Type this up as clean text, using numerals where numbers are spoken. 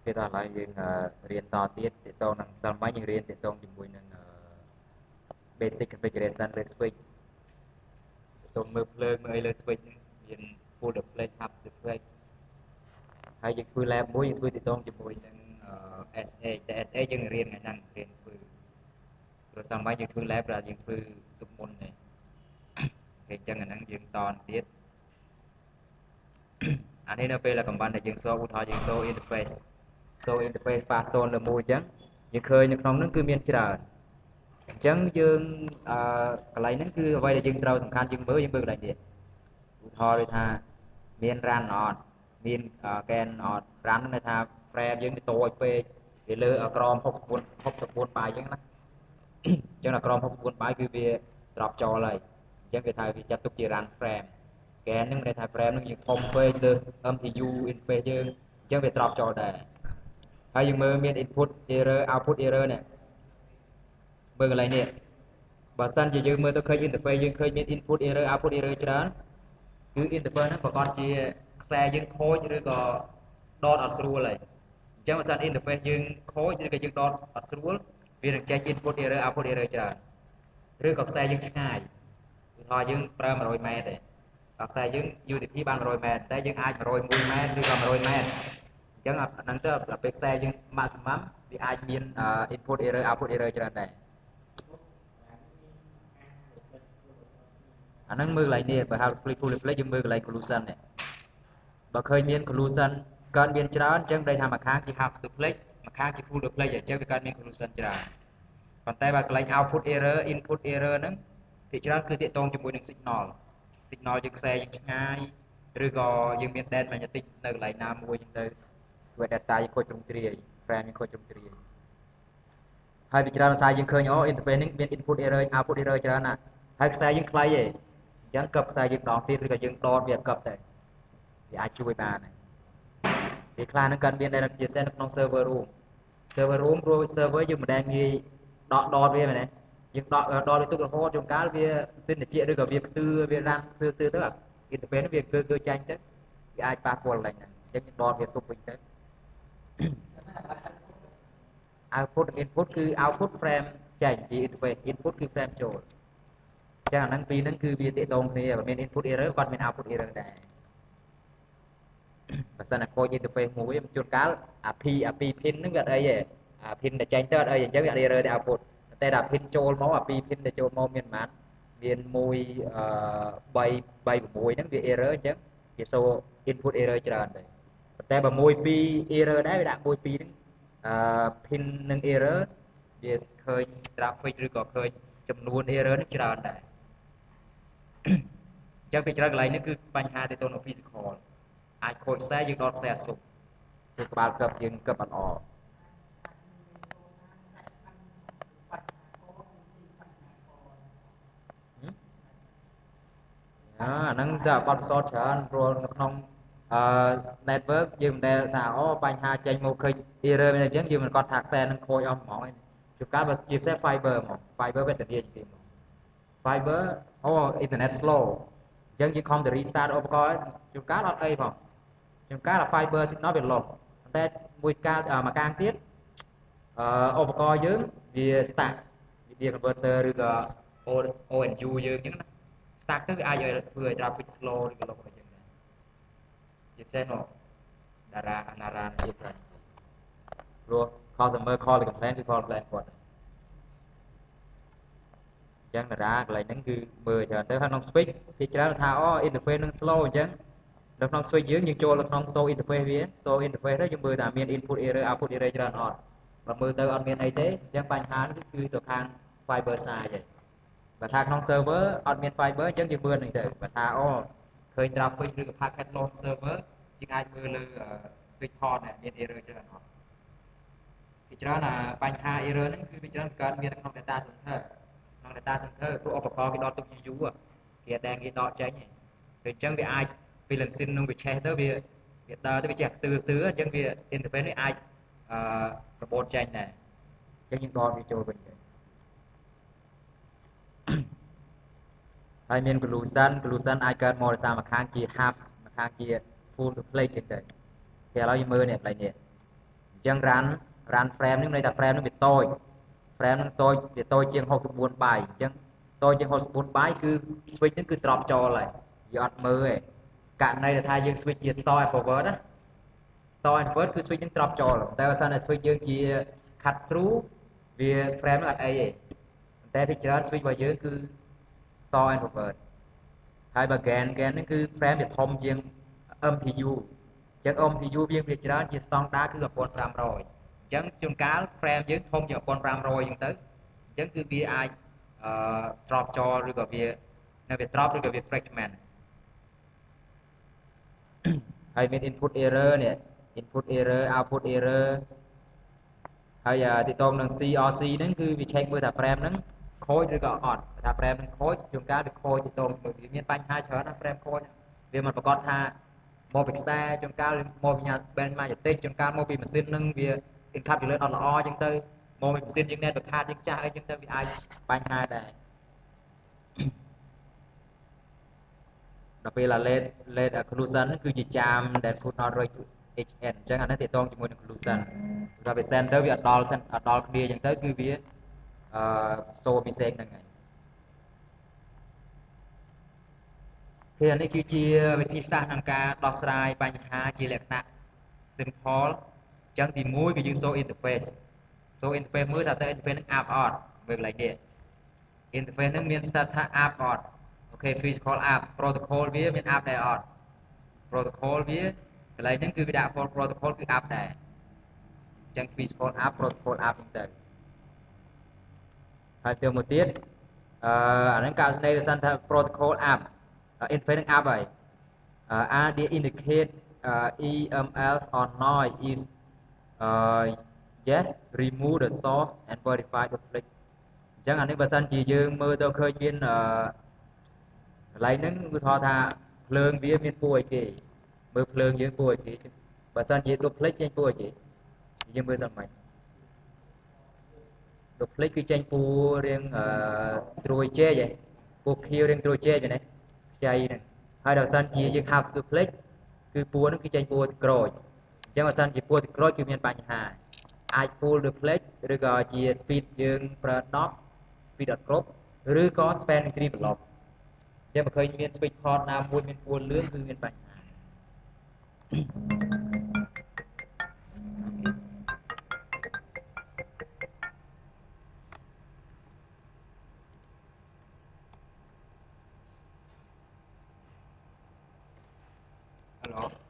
គេថាឡើយយើងរៀនតទៀតទាក់ទងនឹងសិលមិញយើងរៀនទាក់ទងជាមួយនឹង basic configuration លើ switch ទាក់ទងមើលភ្លើងមើលអីលើ switch ហ្នឹងមាន full display half display ហើយយើងធ្វើ lab មួយយើងធ្វើទាក់ទងជាមួយនឹង SA តែ SA យើងរៀនថ្ងៃហ្នឹងរៀនធ្វើព្រោះសិលមិញយើងធ្វើ lab ដែលយើងធ្វើទុកមុនទេគេអញ្ចឹងអាហ្នឹងយើងតទៀតអានេះនៅពេលដែលកំបាំងដែលយើងសូឧទាហរណ៍យើងសូ interface fast zone លើមួយអញ្ចឹងយើងឃើញនៅក្នុងហ្នឹងគឺមានច្រើនអញ្ចឹងយើងកន្លែងហ្នឹងគឺអ្វីដែលយើងត្រូវសំខាន់យើងមើលកន្លែងនេះឧទាហរណ៍ដូចថាមាន run អត់មាន gain អត់ run ន័យថា frame យើងទៅតូចពេកវាលើក្រម64បាយអញ្ចឹងណាអញ្ចឹងក្រម64បាយគឺវា drop ចោលហើយអញ្ចឹងគេថាវាចាត់ទុកជា run frame gain ហ្នឹងមានន័យថា frame ហ្នឹងយើងធំពេកលើ MPU interface យើងអញ្ចឹងវា drop ចោលដែរហើយយើងមើលមាន input error output error នេះមើលកន្លែងនេះបើសិនជាយើងមើលទៅឃើញ interface យើងឃើញមាន input error output error ច្រើនគឺ interface ហ្នឹងប្រកាសជាខ្សែយើងខូចឬក៏ដតអត់ស្រួលហើយអញ្ចឹងបើសិន interface យើងខូចឬក៏យើងដតអត់ស្រួលវានឹងចេញ input error output error ច្រើនឬក៏ខ្សែយើងឆ្ងាយឧទាហរណ៍យើងប្រើ100ម៉ែត្រទេខ្សែយើង UDP បាន100ម៉ែត្រតែយើងអាច101ម៉ែត្រឬក៏100ម៉ែត្រអញ្ចឹងអាហ្នឹងទៅដល់ពេលខ្សែយើង maximum វាអាចមាន input error output error ច្រើនដែរអាហ្នឹងមើលកន្លែងនេះបើហៅ full display យើងមើលកន្លែង collision នេះបើឃើញមាន collision កើតមានច្រើនអញ្ចឹងន័យថាមួយខាងជា half duplex មួយខាងជា full duplex អញ្ចឹងវាកើតមាន collision ច្រើនប៉ុន្តែបើកន្លែង output error input error ហ្នឹងភាគច្រើនគឺទាក់ទងជាមួយនឹង signal យើងខ្សែយើងឆ្ងាយឬក៏យើងមាន band magnetic នៅកន្លែងណាមួយអញ្ចឹងទៅវា data យើងខូចទ្រង់ទ្រាយ frame យើងខូចទ្រង់ទ្រាយហើយវាច្រើនភាសាយើងឃើញអូ interface នេះមាន input error output error ច្រើនណាស់ហើយខ្សែយើងខ្លីឯងអញ្ចឹងកឹបខ្សែយើងដងទៀតឬក៏យើងដតវាកឹបតែវាអាចជួយបានវាខ្លះនឹងកើតមានដែរជាពិសេសនៅក្នុង server room ព្រោះ server យើងមិនដែលងាយដកវាមែនទេយើងដកវាទុករហូតជួនកាលវាសិនតិចឬក៏វាផ្ទឿវារ៉ាំងផ្ទឿទៅ interface វាគឺចាញ់ទៅវាអាចប៉ះពាល់ឡើងហ្នឹងអញ្ចឹងយើងដកវាទុកវិញទៅ output input គឺ output frame ចេញពី interface input គឺ frame ចូលអញ្ចឹងអាហ្នឹងពីរហ្នឹងគឺវាទាក់ទងគ្នាបើមាន input error គាត់មាន output error ដែរបើសិនតែខូច interface មួយជួនកាលអា P pin ហ្នឹងវាអត់អីទេអា pin ដែលចេញទៅអត់អីអញ្ចឹងវា error តែ output តែដល់ pin ចូលមកអា pin ដែលចូលមកមានប៉ុន្មានមាន1 3 6ហ្នឹងវា error អញ្ចឹងវា show input error ច្រើនដែរតែបើ1 2 error ដែរវាដាក់1 2ហ្នឹងpin នឹង error វាឃើញ traffic ឬក៏ឃើញចំនួន error នឹងច្រើនដែរអញ្ចឹងពីច្រើនកន្លែងនេះគឺបញ្ហាទាក់ទងនឹង physical អាចខូចខ្សែយើងដកខ្សែអត់សុខគឺក្បាលកឹបយើងកឹបអត់ល្អអាហ្នឹងតែបទពិសោធន៍ច្រើនព្រោះនៅក្នុងnetwork យើងមិនដែលថាអូបញ្ហាចេញមកឃើញ error មានអញ្ចឹងយើងមិនគាត់ថាខ្សែនឹងខូចអស់ហ្មងជួនកាលបើជាពិសេស fiber ហ្មង fiber វេទនាជាទីហ្មង fiber អូ internet slow អញ្ចឹងយើងខំតែ restart ឧបករណ៍ជួនកាលអត់អីផងជួនកាល fiber signal វា loss តែមួយកាលមួយកាលទៀតឧបករណ៍យើងវា stack media converter ឬក៏ ONU យើងអញ្ចឹងណា stack ទៅវាអាចឲ្យធ្វើឲ្យ traffic slow ឬក៏ loss អីចឹងដែរជាពិសេសមកតារាទៀតដែរព្រោះ customer call ទៅ complain គឺ call complain គាត់អញ្ចឹងតារាកន្លែងហ្នឹងគឺមើលច្រើនទៅហើយក្នុង switch គេច្រើនថាអូ interface នឹង slow អញ្ចឹងនៅក្នុង switch យើងចូលនៅក្នុង store interface វា store interface ទៅយើងមើលថាមាន input error output error ច្រើនអត់បើមើលទៅអត់មានអីទេអញ្ចឹងបញ្ហានេះគឺទៅខាង fiber side ឯងបើថាក្នុង server អត់មាន fiber អញ្ចឹងយើងមើលនឹងទៅបើថាអូឃើញ traffic ឬក៏ packet loss server យើងអាចមើលលើ switch port នេះមាន error ច្រើនអត់ពីច្រើនបញ្ហា error ហ្នឹងគឺវាច្រើនកើតមានក្នុង data center ក្នុង data center ព្រោះឧបករណ៍គេដកទុកយូរគេអត់ដែលងាយដកចេញទេដូច្នេះវាអាចពីលិនស៊ីននឹងវាឆេះទៅវាដើរទៅវាចេះទឿអញ្ចឹងវា interface នេះអាចរបូតចេញដែរអញ្ចឹងយើងដកវាចូលវិញទៅហើយមាន collusion អាចកើតមកដោយសារមួយខាងជា half មួយខាងជា full duplex ចឹងទៅ គេឥឡូវយើងមើលនេះកន្លែងនេះអញ្ចឹង run frame នេះន័យថា frame នេះវាតូច frame នឹងតូចវាតូចជាង64 បាយអញ្ចឹងតូចជាង64បាយគឺ switch ហ្នឹងគឺ drop ចូលហើយវាអត់មើលទេករណីថាយើង switch ជា store and forward ណា store and forward គឺ switch ហ្នឹង drop ចូលតែបើសិនតែ switch យើងជា cut through វា frame ហ្នឹងអត់អីទេតែពីច្រើន switch របស់យើងគឺ store and forward ហើយបើ gain ហ្នឹងគឺ frame វាធំជាង MTU អញ្ចឹង MTU វាច្រើនជា standard គឺ 1500 អញ្ចឹងជួនកាល frame យើងធំជាង 1500 អញ្ចឹងទៅអញ្ចឹងគឺវាអាចdrop ចូលឬក៏វានៅវា drop ឬក៏វា fragment ហើយមាន input error នេះ input error output error ហើយទីតងនឹង CRC ហ្នឹងគឺវា check មើលថា frame ហ្នឹងខូចឬក៏អត់ថា frame ហ្នឹងខូចជួនកាលវាខូចទីតងវាមានបញ្ហាច្រើនណាស់ frame ខូចវាមិនប្រកាសថាមកពីខ្សែជួនកាលមកពីmagnetic ជួនកាលមកពីម៉ាស៊ីនហ្នឹងវា encapsulate អត់ល្អអញ្ចឹងទៅមកពីម៉ាស៊ីនយើង network card យើងចាស់អីអញ្ចឹងទៅវាអាចបញ្ហាដែរដល់ពេល late occlusion គឺជាចាមដែល could not reach to HN អញ្ចឹងអានេះទាក់ទងជាមួយនឹង occlusion ដល់ពេល center វាអត់ដល់គ្នាអញ្ចឹងទៅគឺវាសូពីសេកហ្នឹងហើយគឺអានេះគឺជាវិធីសាស្ត្រក្នុងការដោះស្រាយបញ្ហាជាលក្ខណៈ simple អញ្ចឹងទី1គឺយើង show interface មើលថាតើ interface ហ្នឹង app អត់មើលកន្លែងនេះ interface ហ្នឹងមានស្ថានថា app អត់អូខេ physical app protocol វាមាន app ដែរអត់ protocol វាកន្លែងហ្នឹងគឺវាដាក់ protocol គឺ app ដែរអញ្ចឹង physical app protocol app ហ្នឹងទៅហើយទៅមួយទៀតអាហ្នឹងករណីវាសិនថា protocol app interface នឹង app ហើយ are they indicate EML or noise is yes remove the source and verify the flick អញ្ចឹងអានេះបើសិនជាយើងមើលទៅឃើញមានកន្លែងហ្នឹងគឺថាភ្លើងវាមានពូអីគេមើលភ្លើងយើងពូអីគេបើសិនជាដុបភ្លេចចេញពូអីគេយើងមើលសិនមិញដុបភ្លេចគឺចេញពូរៀងត្រួយជែកឯងពូខៀវរៀងត្រួយជែកហ្នឹងខ្ចីហ្នឹងហើយដល់សិនជាយើងហាប់ស្ទូភ្លេចគឺពូហ្នឹងគឺចេញពូក្រូចអញ្ចឹងបើសិនជាពូក្រូចគឺមានបញ្ហាអាច full duplex ឬក៏ជា speed យើងប្រើ10 speed អត់គ្រប់ឬក៏ span 3 block អញ្ចឹងបើឃើញមាន switch port ណាមួយមានពណ៌លឿងគឺមានបញ្ហាហឡូ